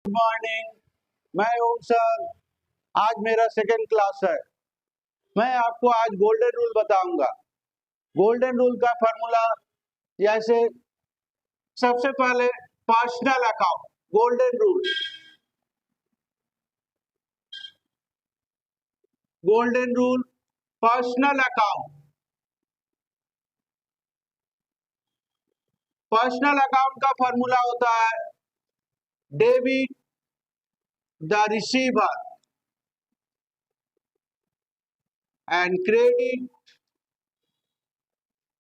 Good morning. मैं ओम sir. आज मेरा सेकंड क्लास है। मैं आपको आज गोल्डन रूल बताऊंगा। गोल्डन रूल का फॉर्मूला जैसे सबसे पहले personal account. Golden rule, golden rule personal account. Personal account का फॉर्मूला होता है debit the receiver and credit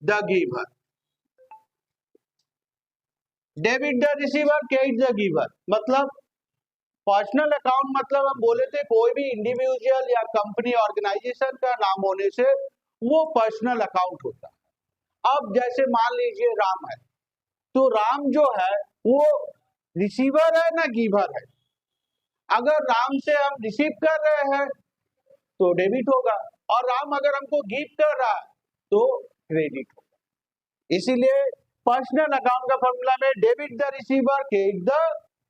the giver. Debit the receiver, credit the giver मतलब पर्सनल अकाउंट मतलब हम बोले थे कोई भी इंडिविजुअल या कंपनी ऑर्गेनाइजेशन का नाम होने से वो पर्सनल अकाउंट होता है। अब जैसे मान लीजिए राम है, तो राम जो है वो रिसीवर है ना गिवर है। अगर राम से हम रिसीव कर रहे हैं तो डेबिट होगा, और राम अगर हमको गिव कर रहा है तो क्रेडिट होगा। इसीलिए पर्सनल अकाउंट का फॉर्मूला में debit the receiver, credit the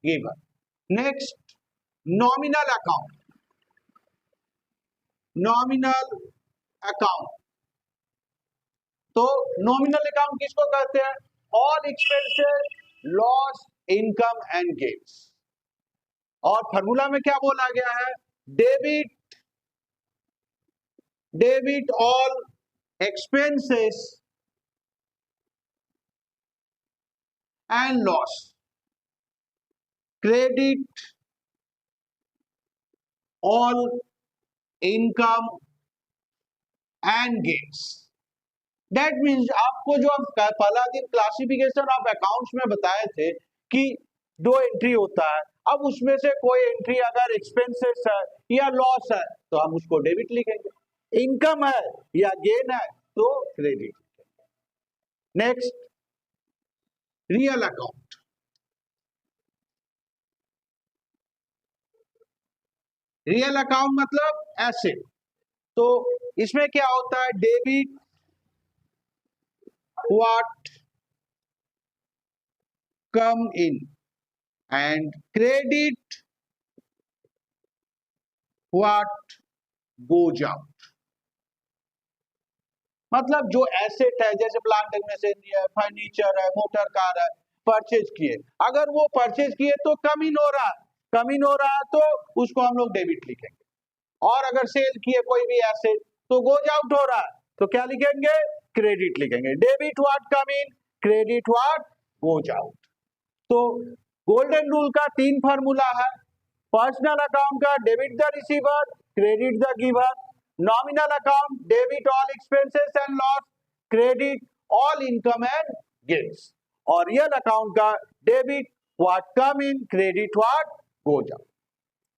giver. Next, nominal account. Nominal account, तो नॉमिनल अकाउंट किसको कहते हैं? All expenses, loss, income and gains. और फॉर्मूला में क्या बोला गया है? Debit, debit all expenses and loss, credit all income and gains. That means आपको जो हम पहला दिन क्लासिफिकेशन ऑफ अकाउंट्स में बताए थे कि दो एंट्री होता है। अब उसमें से कोई एंट्री अगर एक्सपेंसेस है या लॉस है तो हम उसको डेबिट लिखेंगे, इनकम है या गेन है तो credit. Next, real account. Real account मतलब एसेट। तो इसमें क्या होता है? Debit what come in and credit what goes out. मतलब जो एसेट है जैसे प्लांट एंड मशीनरी है, फर्नीचर है, मोटर कार है, परचेज किए, अगर वो परचेज किए तो कम इन हो रहा है, कम इन हो रहा है तो उसको हम लोग डेबिट लिखेंगे। और अगर सेल किए कोई भी एसेट तो गोज आउट हो रहा है तो क्या लिखेंगे? क्रेडिट लिखेंगे। Debit what come in, credit what goes out. तो गोल्डन रूल का तीन फार्मूला है। पर्सनल अकाउंट का debit the receiver, credit the giver. Nominal account debit all expenses and loss, credit all income and gains. और real account का debit what come in, credit what goes out.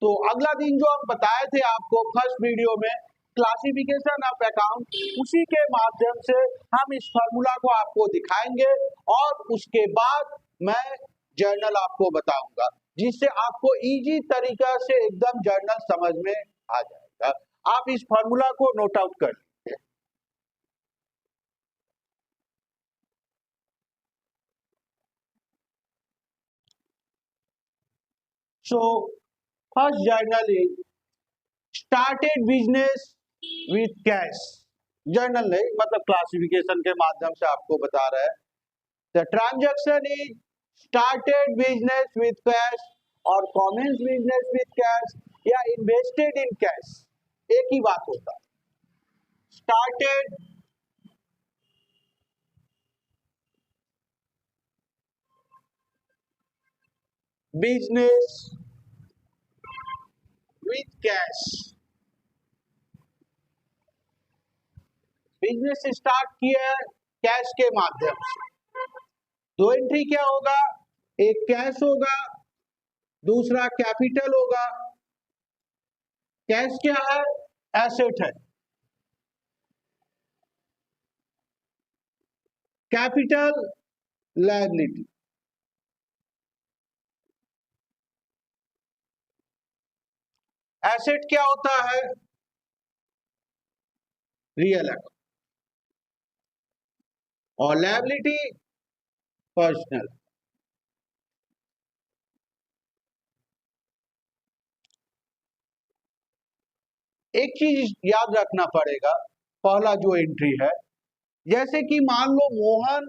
तो अगला दिन जो हम बताए थे आपको फर्स्ट वीडियो में क्लासिफिकेशन ऑफ अकाउंट, उसी के माध्यम से हम इस फार्मूला को आपको दिखाएंगे और उसके बाद मैं जर्नल आपको बताऊंगा, जिससे आपको इजी तरीका से एकदम जर्नल समझ में आ जाएगा। आप इस फार्मूला को नोट आउट कर लीजिए। So first journal is started business with cash. Journal नहीं मतलब क्लासिफिकेशन के माध्यम से आपको बता रहे हैं। The transaction is started business with cash और कॉमेंस बिजनेस विथ कैश या इन्वेस्टेड इन कैश, एक ही बात होता है। Started business with cash, business start किया है कैश के माध्यम से। दो एंट्री क्या होगा? एक कैश होगा, दूसरा कैपिटल होगा। कैश क्या है? एसेट है। Capital liability. एसेट क्या होता है? Real account. और लायबिलिटी पर्सनल। एक चीज याद रखना पड़ेगा, पहला जो एंट्री है, जैसे कि मान लो मोहन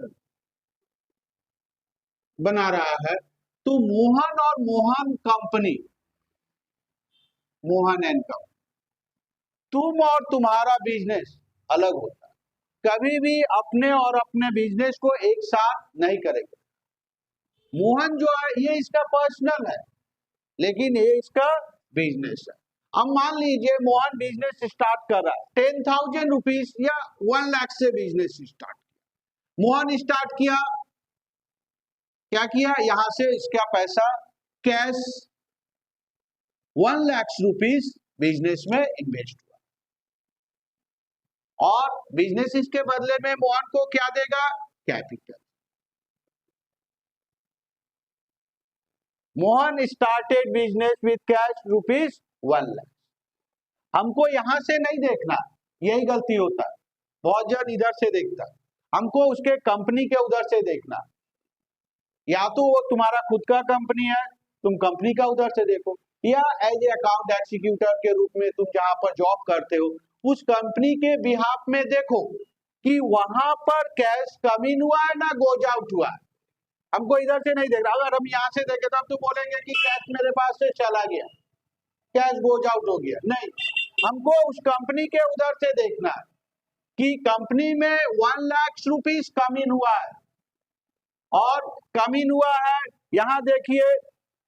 बना रहा है, तो मोहन और Mohan company, Mohan and company, तुम और तुम्हारा बिजनेस अलग होता है, कभी भी अपने और अपने बिजनेस को एक साथ नहीं करेंगे। मोहन जो है ये इसका पर्सनल है, लेकिन ये इसका बिजनेस है। अब मान लीजिए मोहन बिजनेस स्टार्ट कर रहा है, 10,000 रुपीज या 1 लाख से बिजनेस स्टार्ट किया। मोहन स्टार्ट किया, क्या किया, यहां से इसका पैसा कैश 1 लाख रुपीज बिजनेस में इन्वेस्ट हुआ, और बिजनेस इसके बदले में मोहन को क्या देगा, capital. Mohan started business with cash rupees 1 lakh. हमको यहां से नहीं देखना, यही गलती होता है, बहुत जन इधर से देखता है, हमको उसके कंपनी के उधर से देखना। या तो वो तुम्हारा खुद का कंपनी है, तुम कंपनी का उधर से देखो, या एज ए अकाउंट एग्जीक्यूटिव के रूप में तुम जहां पर जॉब करते हो उस कंपनी के बिहाफ में देखो कि वहां पर कैश कम इन हुआ है ना गोज आउट हुआ है। हमको इधर से नहीं देखना। अगर हम यहाँ से देखें तो हम तो बोलेंगे कि कैश मेरे पास से चला गया, कैश गोज आउट हो गया, नहीं, हमको उस कंपनी के उधर से देखना है कि कंपनी में 1 लाख रुपीज कम इन हुआ है, और कम इन हुआ है। यहां देखिए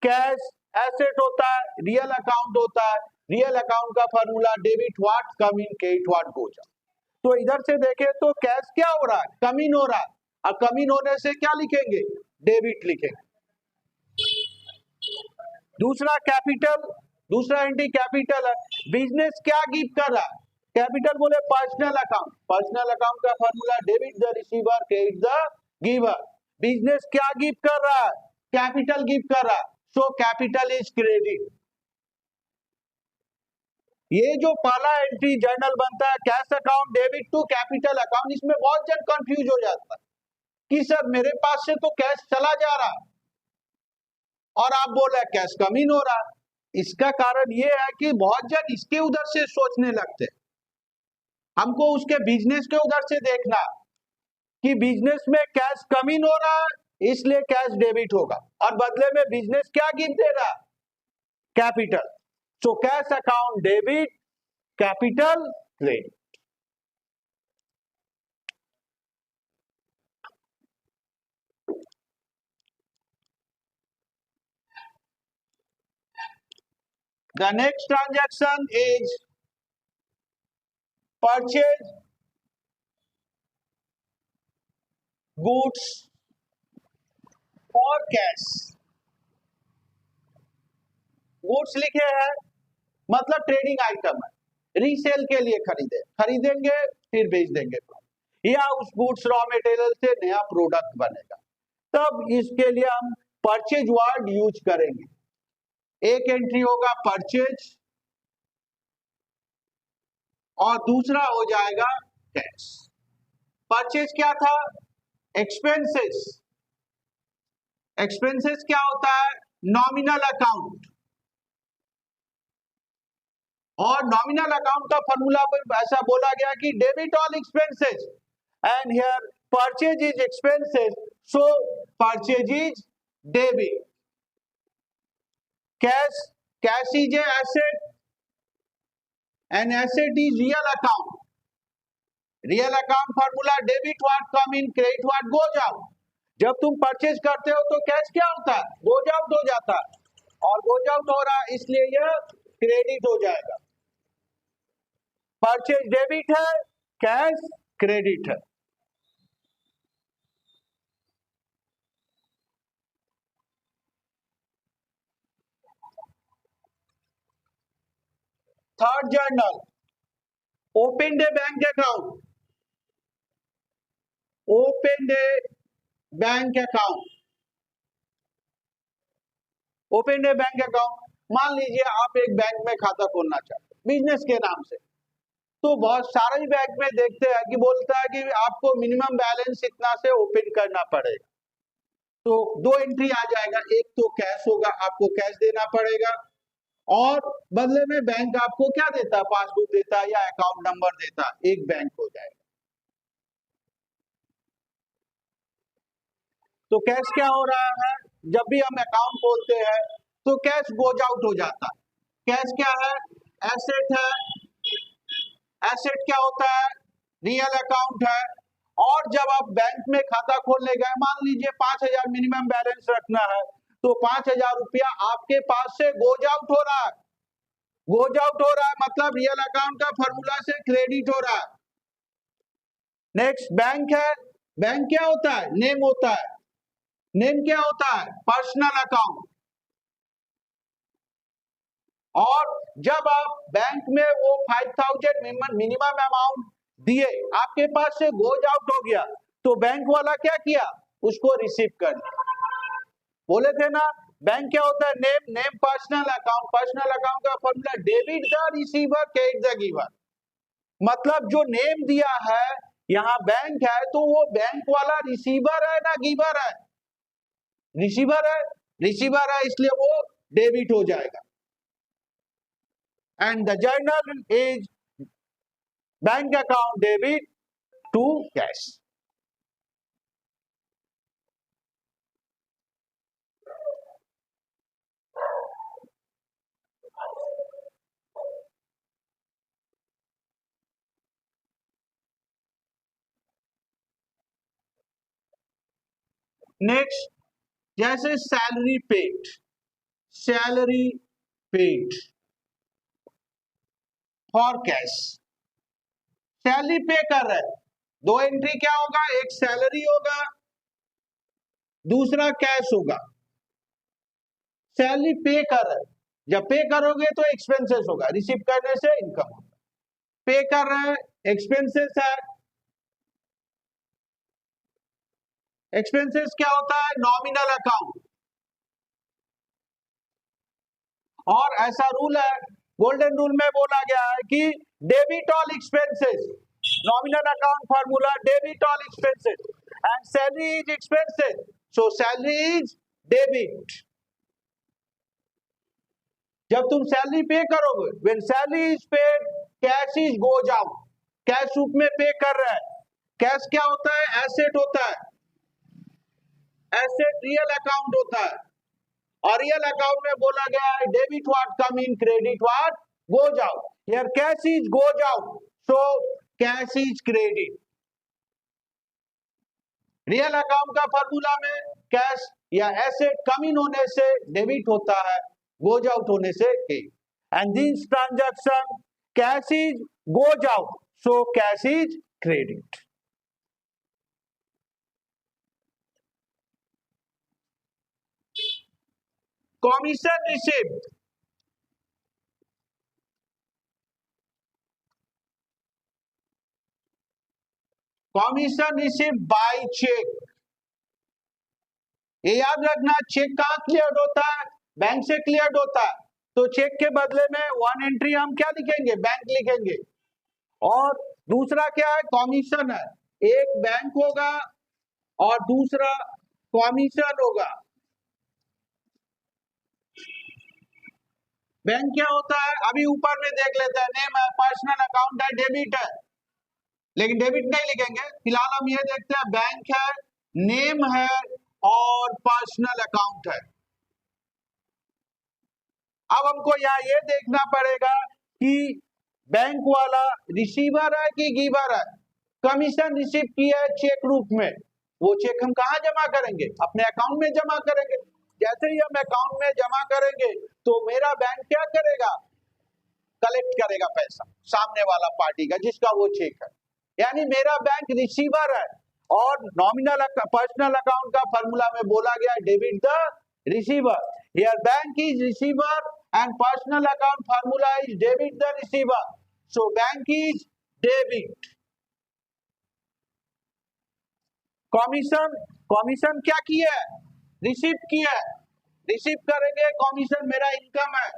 कैश एसेट होता है, रियल अकाउंट होता है, रियल अकाउंट का formula debit what come in credit what goes out. तो इधर से देखें तो कैश क्या हो रहा है, कम इन हो रहा है, और कम इन होने से क्या लिखेंगे, डेबिट लिखेंगे। दूसरा कैपिटल, दूसरा एंट्री कैपिटल है। बिजनेस क्या गिव कर रहा है, कैपिटल बोले पर्सनल अकाउंट, पर्सनल अकाउंट का formula debit the receiver credit the giver. Business क्या गिव कर रहा है, कैपिटल गिव कर रहा है, सो कैपिटल इज क्रेडिट। ये जो पहला एंट्री जर्नल बनता है cash account debit to capital account, इसमें बहुत जन कंफ्यूज हो जाता है कि सर मेरे पास से तो कैश चला जा रहा है और आप बोल रहे हैं कैश कम इन हो रहा है। इसका कारण ये है कि बहुत जन इसके उधर से सोचने लगते हैं। हमको उसके बिजनेस के उधर से देखना कि बिजनेस में कैश कम इन हो रहा है इसलिए कैश डेबिट होगा, और बदले में बिजनेस क्या गिव दे रहा है, capital. So cash account debit, capital credit. The next transaction is purchase goods for cash। Goods लिखे हैं मतलब ट्रेडिंग आइटम है, रीसेल के लिए खरीदेंगे फिर बेच देंगे, या उस गुड्स रॉ मटेरियल से नया प्रोडक्ट बनेगा, तब इसके लिए हम परचेज वर्ड यूज करेंगे। एक एंट्री होगा परचेज और दूसरा हो जाएगा कैश। परचेज क्या था, एक्सपेंसेस। एक्सपेंसेस क्या होता है, नॉमिनल अकाउंट, और नॉमिनल अकाउंट का फॉर्मूला ऐसा बोला गया कि debit all expenses, and here purchase is expenses so purchase is debit. Cash, cash is a asset and asset is real account. Real account formula debit what come in credit what goes out. जब तुम purchase करते हो तो cash क्या होता है, goes out हो जाता है, और गोज आउट हो रहा है इसलिए यह क्रेडिट हो जाएगा। परचेज डेबिट है, कैश क्रेडिट है। थर्ड जर्नल, ओपन ए बैंक अकाउंट। ओपन ए बैंक अकाउंट, ओपन ए बैंक अकाउंट। मान लीजिए आप एक बैंक में खाता खोलना चाहते हैं बिजनेस के नाम से, तो बहुत सारे बैंक में देखते हैं कि बोलता है कि आपको मिनिमम बैलेंस इतना से ओपन करना पड़ेगा। तो दो एंट्री आ जाएगा, एक तो कैश होगा, आपको कैश देना पड़ेगा, और बदले में बैंक आपको क्या देता है, पासबुक देता है या अकाउंट नंबर देता है, एक बैंक हो जाएगा। तो कैश क्या हो रहा है, जब भी हम अकाउंट खोलते हैं तो कैश गोज आउट हो जाता है। कैश क्या है, एसेट है। एसेट क्या होता है, रियल अकाउंट है। और जब आप बैंक में खाता खोलने गए, मान लीजिए 5,000 मिनिमम बैलेंस रखना है, तो 5,000 रुपया आपके पास से गोज आउट हो रहा है। गोज आउट हो रहा है मतलब रियल अकाउंट का फॉर्मूला से क्रेडिट हो रहा है। नेक्स्ट बैंक है। बैंक क्या होता है, नेम होता है। नेम क्या होता है, पर्सनल अकाउंट। और जब आप बैंक में वो 5,000 मिनिमम अमाउंट दिए, आपके पास से गोज आउट हो गया, तो बैंक वाला क्या किया, उसको रिसीव कर लिया। बोले थे ना, बैंक क्या होता है, name. Name personal account. Personal account का formula debit the receiver credit the giver. मतलब जो नेम दिया है यहाँ बैंक है, तो वो बैंक वाला रिसीवर है ना गिवर है, रिसीवर है। रिसीवर है इसलिए वो डेबिट हो जाएगा। And the journal is bank account debit to cash. Next, जैसे salary paid. Salary paid for cash. Salary pay कर रहे हैं, दो एंट्री क्या होगा, एक सैलरी होगा, दूसरा कैश होगा। सैलरी पे कर रहे हैं, जब पे करोगे तो एक्सपेंसेस होगा, रिसीव करने से इनकम होगा। पे कर रहे हैं, एक्सपेंसेस है। एक्सपेंसेस क्या होता है, नॉमिनल अकाउंट। और ऐसा रूल है, गोल्डन रूल में बोला गया है कि debit all expenses. Nominal account formula debit all expenses and salary is expenses, so salary is debit. जब तुम सैलरी पे करोगे, when salary is paid cash is goes out. Cash रूप में पे कर रहा है। कैश क्या होता है, एसेट होता है। एसेट रियल अकाउंट होता है। और रियल अकाउंट में बोला गया है debit what come in, credit what goes out. Here cash is goes out, so cash is credit. Real account का फॉर्मूला में कैश या एसेट कम इन होने से डेबिट होता है, गोज आउट होने से credit. And this transaction cash is goes out, so cash is credit. Commission receipt. Commission receipt by cheque. ये याद रखना, चेक कहां क्लियर होता है, बैंक से क्लियर होता है। तो चेक के बदले में वन एंट्री हम क्या लिखेंगे, बैंक लिखेंगे। और दूसरा क्या है, कमीशन है। एक बैंक होगा और दूसरा कमीशन होगा। बैंक क्या होता है, अभी ऊपर में देख लेते हैं, नेम है, पर्सनल अकाउंट है, डेबिट है, लेकिन डेबिट नहीं लिखेंगे। फिलहाल हम ये देखते हैं, बैंक है, नेम है और पर्सनल अकाउंट है। अब हमको यहाँ ये देखना पड़ेगा कि बैंक वाला रिसीवर है कि गिवर है। कमीशन रिसीव किया है चेक रूप में, वो चेक हम कहाँ जमा करेंगे, अपने अकाउंट में जमा करेंगे। जैसे ही हम अकाउंट में जमा करेंगे तो मेरा बैंक क्या करेगा, कलेक्ट करेगा पैसा सामने वाला पार्टी का जिसका वो चेक है। यानी मेरा बैंक रिसीवर है। और नॉमिनल पर्सनल अकाउंट का फॉर्मूला में बोला गया debit the receiver. Here bank is receiver and personal account formula is debit the receiver, so bank is debit. Commission, commission क्या किया है, रिसीव किया है। रिसीव करेंगे, कमीशन मेरा इनकम है।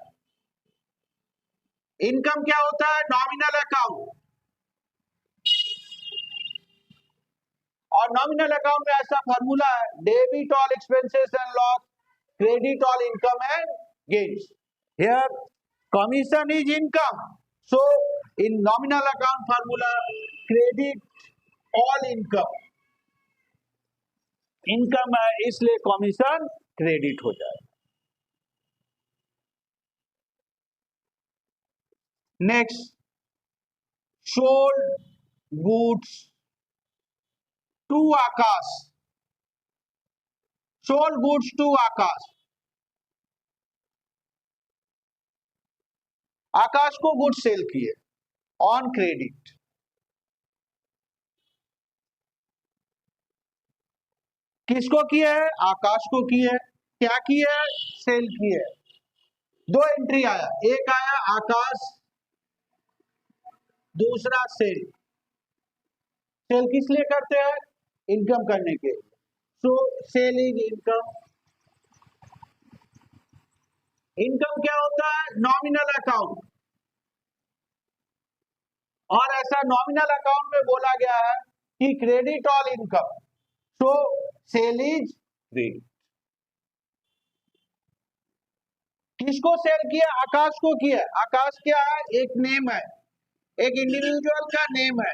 इनकम क्या होता है, नॉमिनल अकाउंट। और नॉमिनल अकाउंट में ऐसा फॉर्मूला है, debit all expenses and loss, credit all income and gains. Here commission is income, so in nominal account formula credit all income, income है इसलिए कमीशन क्रेडिट हो जाएगा। Next, sold goods to Akash, sold goods to Akash, Akash को goods sale किए on credit, किसको किया है? आकाश को किया है। क्या किया है? सेल किया है। दो एंट्री आया, एक आया आकाश, दूसरा सेल। सेल किस लिए करते हैं? इनकम करने के लिए। सो सेल इज इनकम। इनकम क्या होता है? नॉमिनल अकाउंट, और ऐसा नॉमिनल अकाउंट में बोला गया है कि credit all income, so sale is credit. किसको सेल किया? आकाश को किया। आकाश क्या है? एक नेम है, एक इंडिविजुअल का नेम है।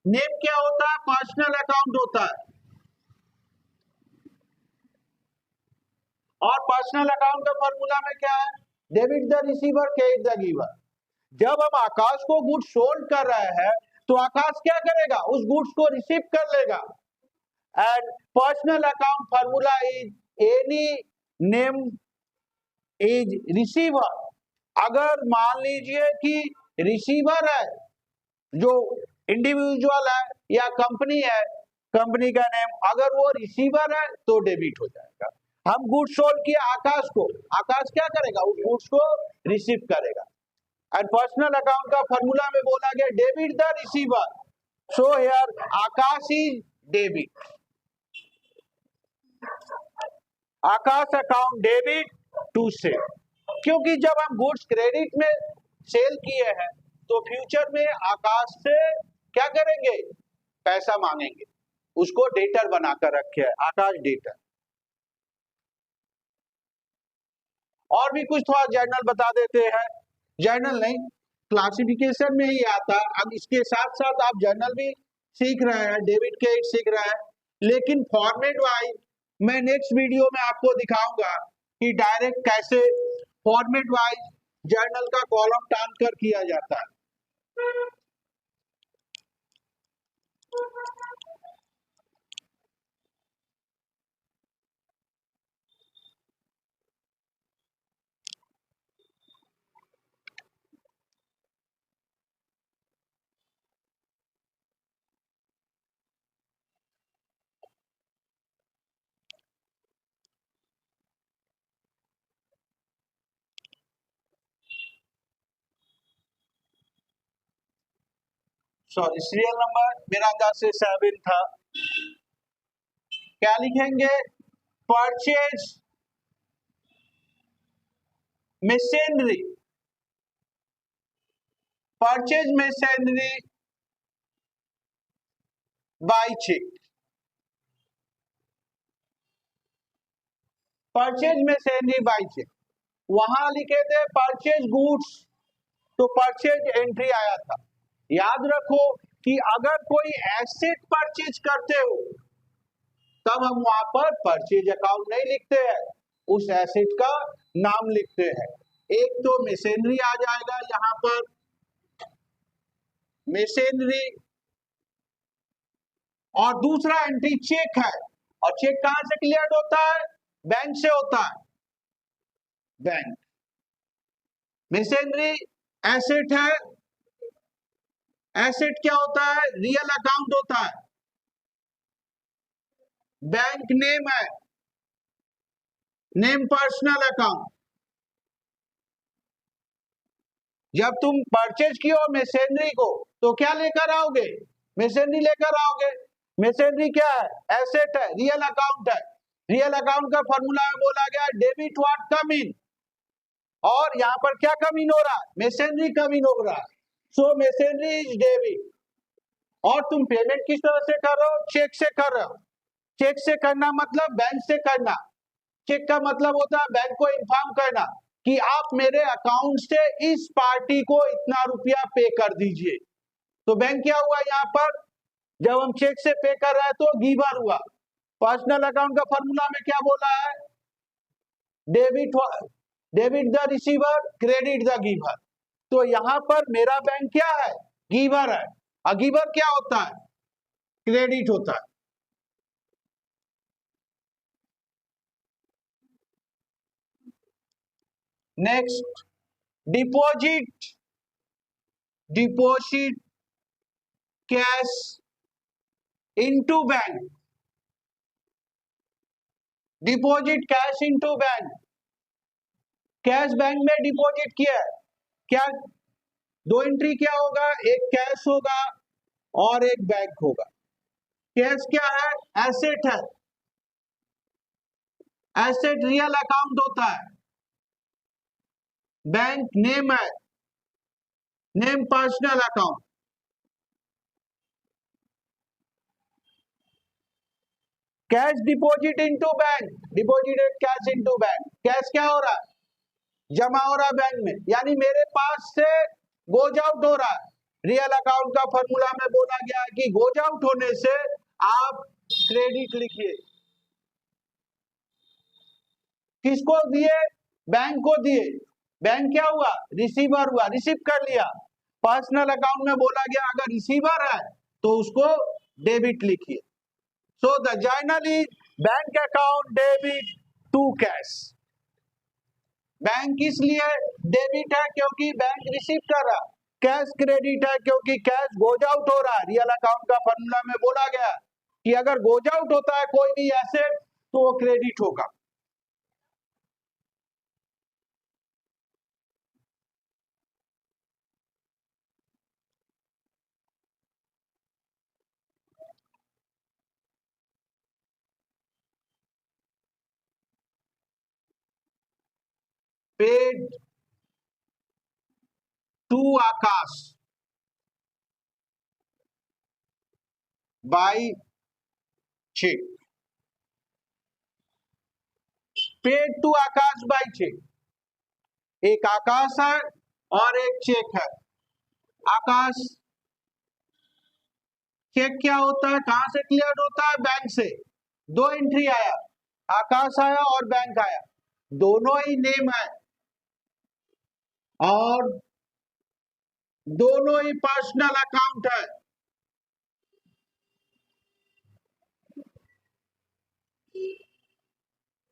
नेम क्या होता है? पर्सनल अकाउंट होता है, और पर्सनल अकाउंट का फॉर्मूला में क्या है? Debit the receiver, credit the giver. जब हम आकाश को गुड्स सोल्ड कर रहे हैं तो आकाश क्या करेगा? उस गुड्स को रिसीव कर लेगा। And personal account formula is any name is receiver. अगर मान लीजिए कि रिसीवर है जो इंडिविजुअल है या कंपनी है, कंपनी का नेम, अगर वो रिसीवर है तो डेबिट हो जाएगा। हम गुड्स सोल्ड किया आकाश को, आकाश क्या करेगा? उस गुड्स को रिसीव करेगा। एंड पर्सनल अकाउंट का फॉर्मूला में बोला गया debit the receiver, so here Akash is debit. Akash account debit to sale, क्योंकि जब हम गुड्स क्रेडिट में सेल किए हैं तो फ्यूचर में आकाश से क्या करेंगे? पैसा मांगेंगे, उसको डेटर बनाकर रखे है, आकाश डेटर। और भी कुछ थोड़ा जर्नल बता देते हैं, जर्नल नहीं क्लासिफिकेशन में ही आता। अब इसके साथ साथ आप जर्नल भी सीख रहे हैं, डेबिट क्रेडिट सीख रहे हैं, लेकिन फॉर्मेट वाइज मैं नेक्स्ट वीडियो में आपको दिखाऊंगा कि डायरेक्ट कैसे फॉर्मेट वाइज जर्नल का कॉलम टान कर किया जाता है। सॉरी, सीरियल नंबर मेरा अंदाज से 7 था। क्या लिखेंगे? Purchase machinery, purchase machinery by cheque. Purchase machinery by cheque, वहां लिखे थे परचेज गुड्स, तो परचेज एंट्री आया था। याद रखो कि अगर कोई एसेट परचेज करते हो तब हम वहां पर परचेज अकाउंट नहीं लिखते हैं, उस एसेट का नाम लिखते हैं। एक तो मशीनरी आ जाएगा यहां पर, मशीनरी, और दूसरा एंट्री चेक है। और चेक कहां से क्लियर होता है? बैंक से होता है, बैंक। मशीनरी एसेट है, एसेट क्या होता है? रियल अकाउंट होता है। बैंक नेम है, नेम पर्सनल अकाउंट। जब तुम परचेज किए हो मशीनरी को तो क्या लेकर आओगे? मशीनरी लेकर आओगे। मशीनरी क्या है? एसेट है, रियल अकाउंट है। रियल अकाउंट का फॉर्मूला में बोला गया डेबिट व्हाट कम इन, और यहां पर क्या कम इन हो रहा है? मशीनरी कम इन हो रहा है, सो मशीनरी इज डेबिट। और तुम पेमेंट किस तरह से कर रहे हो? चेक से कर रहे हो। चेक से करना मतलब बैंक से करना। चेक का मतलब होता है बैंक को इन्फॉर्म करना कि आप मेरे अकाउंट से इस पार्टी को इतना रुपया पे कर दीजिए। तो बैंक क्या हुआ यहाँ पर, जब हम चेक से पे कर रहे हैं तो गिवर हुआ। पर्सनल अकाउंट का फॉर्मूला में क्या बोला है, debit the receiver, credit the giver. तो यहां पर मेरा बैंक क्या है, गिवर है, और गिवर क्या होता है, क्रेडिट होता है। Next, deposit cash into bank, deposit cash into bank. Cash bank में डिपॉजिट किया है, क्या दो एंट्री क्या होगा, एक कैश होगा और एक बैंक होगा। कैश क्या है, एसेट है, एसेट रियल अकाउंट होता है। बैंक नेम है, name personal account. Cash deposit into bank, deposited cash into bank. Cash क्या हो रहा है, जमा हो रहा है बैंक में, यानी मेरे पास से गोज आउट हो रहा है। रियल अकाउंट का फॉर्मूला में बोला गया है कि गोज आउट होने से आप क्रेडिट लिखिए। किसको दिए, बैंक को दिए। बैंक क्या हुआ, रिसीवर हुआ, रिसीव कर लिया। पर्सनल अकाउंट में बोला गया अगर रिसीवर है तो उसको डेबिट लिखिए। So the journal is bank account debit to cash. Bank इसलिए डेबिट है क्योंकि बैंक रिसीव कर रहा, कैश क्रेडिट है क्योंकि कैश गोज आउट हो रहा है। रियल अकाउंट का फॉर्मूला में बोला गया कि अगर गोज आउट होता है कोई भी एसेट तो वो क्रेडिट होगा। Paid to Akash by cheque, paid to Akash by cheque. एक आकाश है और एक चेक है। आकाश चेक क्या होता है, कहां से क्लियर होता है, बैंक से। दो एंट्री आया, आकाश आया और बैंक आया, दोनों ही नेम है और दोनों ही पर्सनल अकाउंट है।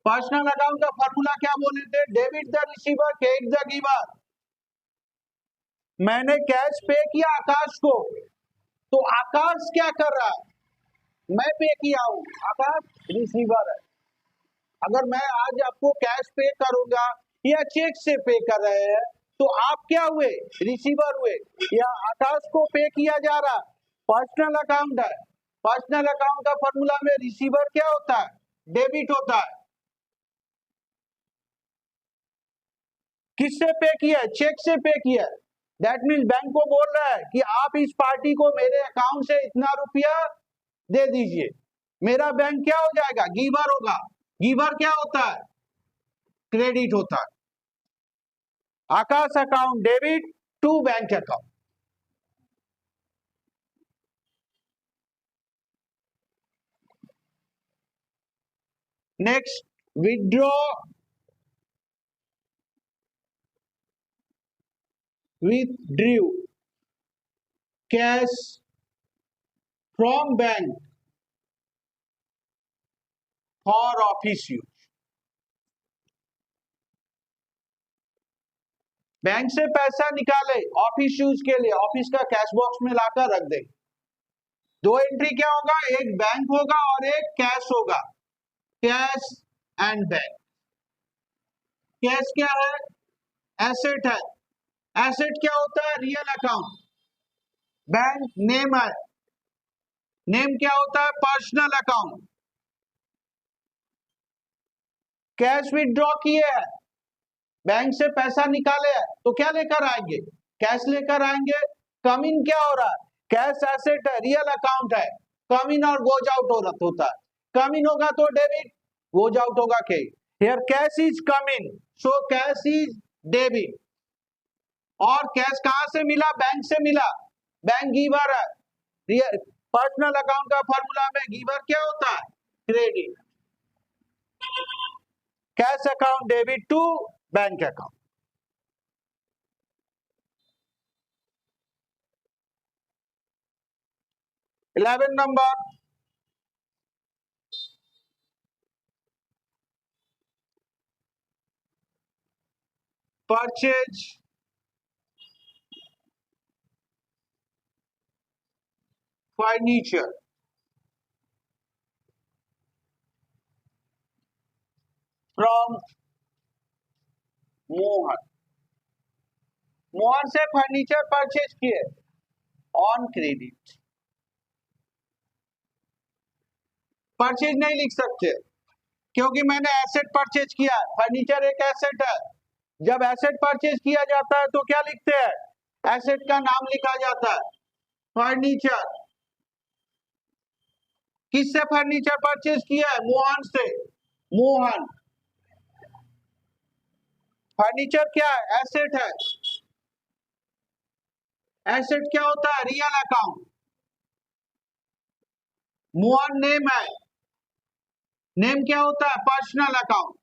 पर्सनल अकाउंट का फॉर्मूला क्या बोले थे, debit the receiver, credit the giver. मैंने कैश पे किया आकाश को, तो आकाश क्या कर रहा है, मैं पे किया हूं, आकाश रिसीवर है। अगर मैं आज आपको कैश पे करूंगा या चेक से पे कर रहे हैं तो आप क्या हुए, रिसीवर हुए, या आकाश को पे किया जा रहा, पर्सनल अकाउंट है। पर्सनल अकाउंट का फॉर्मूला में रिसीवर क्या होता है, डेबिट होता है। किससे पे किया है, चेक से पे किया है। दैट मीन्स बैंक को बोल रहा है कि आप इस पार्टी को मेरे अकाउंट से इतना रुपया दे दीजिए। मेरा बैंक क्या हो जाएगा, गिवर होगा। गिवर क्या होता है, क्रेडिट होता है। Akash account debit to bank account. Next, withdrew cash from bank for office use। Bank से पैसा निकाले ऑफिस यूज के लिए, ऑफिस का कैश बॉक्स में लाकर रख दे। दो एंट्री क्या होगा, एक बैंक होगा और एक कैश होगा, कैश एंड बैंक। कैश क्या है, एसेट है। एसेट क्या होता है, रियल अकाउंट। बैंक नेम है, नेम क्या होता है, पर्सनल अकाउंट। कैश विथड्रॉ किए हैं, बैंक से पैसा निकाले हैं, तो क्या लेकर आएंगे, कैश लेकर आएंगे। कम इन क्या हो रहा है, कैश एसेट है, रियल अकाउंट है। कम इन और गोज आउट होता है। कम इन होगा तो डेबिट, गोज आउट होगा credit. Here cash is come in, so cash is debit. और कैश कहां से मिला? बैंक से मिला, बैंक गिवर है। पर्सनल अकाउंट का फॉर्मूला में गिवर क्या होता है? Credit. Cash account debit to bank account. Eleven number, purchase furniture from Mohan. Mohan से फर्नीचर परचेज किए ऑन क्रेडिट। परचेज नहीं लिख सकते क्योंकि मैंने एसेट परचेज किया। फर्नीचर एक एसेट है। जब एसेट परचेज किया जाता है तो क्या लिखते हैं? एसेट का नाम लिखा जाता है। फर्नीचर, किससे फर्नीचर परचेज किया है? मोहन से। मोहन, फर्नीचर क्या है? एसेट है। एसेट क्या होता है? Real account. मोहन नेम है। नेम क्या होता है? Personal account.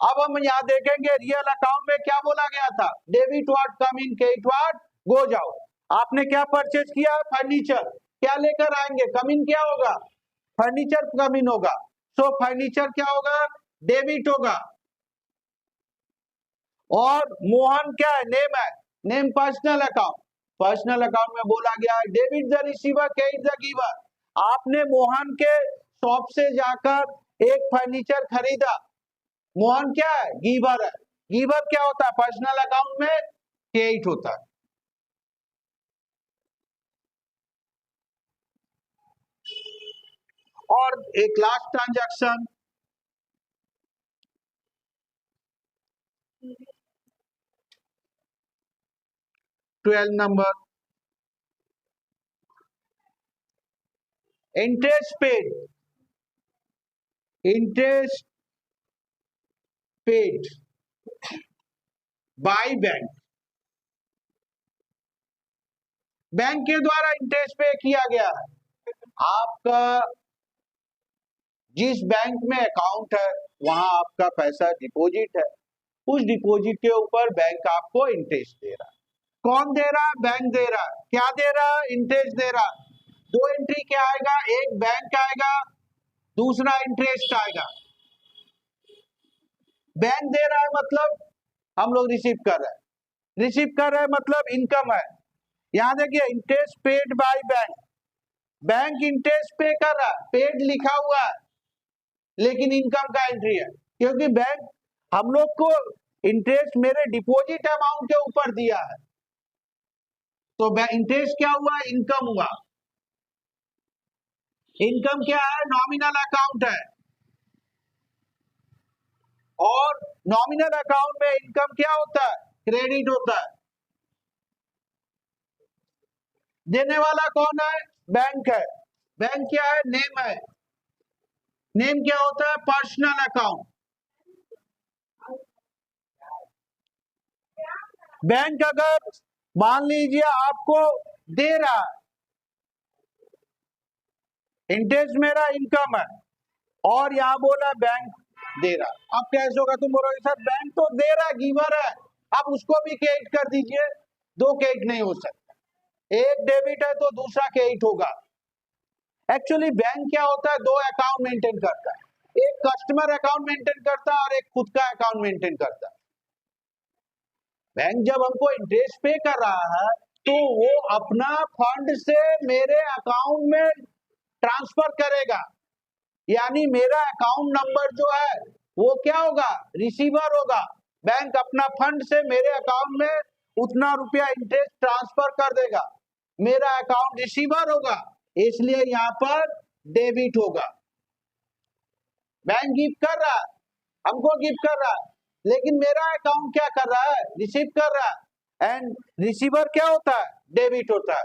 अब हम यहां देखेंगे रियल अकाउंट में क्या बोला गया था? Debit what come in, credit what go जाओ। आपने क्या परचेज किया? फर्नीचर। क्या लेकर आएंगे? कम इन क्या होगा? फर्नीचर कम इन होगा। सो फर्नीचर क्या होगा? डेबिट होगा। और मोहन क्या है? नेम है। Name personal account. Personal account में बोला गया है debit the receiver, credit the giver. आपने मोहन के शॉप से जाकर एक फर्नीचर खरीदा। मोहन क्या है? गिवर है। गिवर क्या होता है? पर्सनल अकाउंट में क्रेडिट होता है। और एक last transaction, twelve number, interest paid. Interest paid by bank. Bank के द्वारा इंटरेस्ट पे किया गया है। आपका जिस बैंक में अकाउंट है वहां आपका पैसा डिपॉजिट है। उस डिपॉजिट के ऊपर बैंक आपको इंटरेस्ट दे रहा है। कौन दे रहा है? बैंक दे रहा है। क्या दे रहा है? इंटरेस्ट दे रहा है। दो एंट्री क्या आएगा? एक बैंक आएगा, दूसरा इंटरेस्ट आएगा। बैंक दे रहा है मतलब हम लोग रिसीव कर रहे हैं। रिसीव कर रहे हैं मतलब इनकम है। यहां देखिए interest paid by bank. Bank interest पे कर रहा है, पेड लिखा हुआ है लेकिन इनकम का एंट्री है क्योंकि बैंक हम लोग को इंटरेस्ट मेरे डिपॉजिट अमाउंट के ऊपर दिया है। तो इंटरेस्ट क्या हुआ? इनकम हुआ। इनकम क्या है? नॉमिनल अकाउंट है। और नॉमिनल अकाउंट में इनकम क्या होता है? क्रेडिट होता है। देने वाला कौन है? बैंक है। बैंक क्या है? नेम है। नेम क्या होता है? Personal account. बैंक अगर मान लीजिए आपको दे रहा है, इंटरेस्ट मेरा इनकम है और यहां बोला बैंक दे रहा। अब कैसे होगा? तुम बोलोगे सर बैंक तो दे रहा, गिवर है, अब उसको भी क्रेडिट कर दीजिए। दो क्रेडिट नहीं हो सकता। एक डेबिट है तो दूसरा क्रेडिट होगा। एक्चुअली बैंक क्या होता है? दो अकाउंट मेंटेन करता है। एक कस्टमर अकाउंट मेंटेन करता है और एक खुद का अकाउंट मेंटेन करता है। बैंक जब हमको इंटरेस्ट पे कर रहा है तो वो अपना फंड से मेरे अकाउंट में ट्रांसफर करेगा। यानी मेरा अकाउंट नंबर जो है वो क्या होगा? रिसीवर होगा। बैंक अपना फंड से मेरे अकाउंट में उतना रुपया इंटरेस्ट ट्रांसफर कर देगा। मेरा अकाउंट रिसीवर होगा, इसलिए यहाँ पर डेबिट होगा। बैंक गिफ्ट कर रहा है, हमको गिफ्ट कर रहा है, लेकिन मेरा अकाउंट क्या कर रहा है? रिसीव कर रहा है। एंड रिसीवर क्या होता है? डेबिट होता है।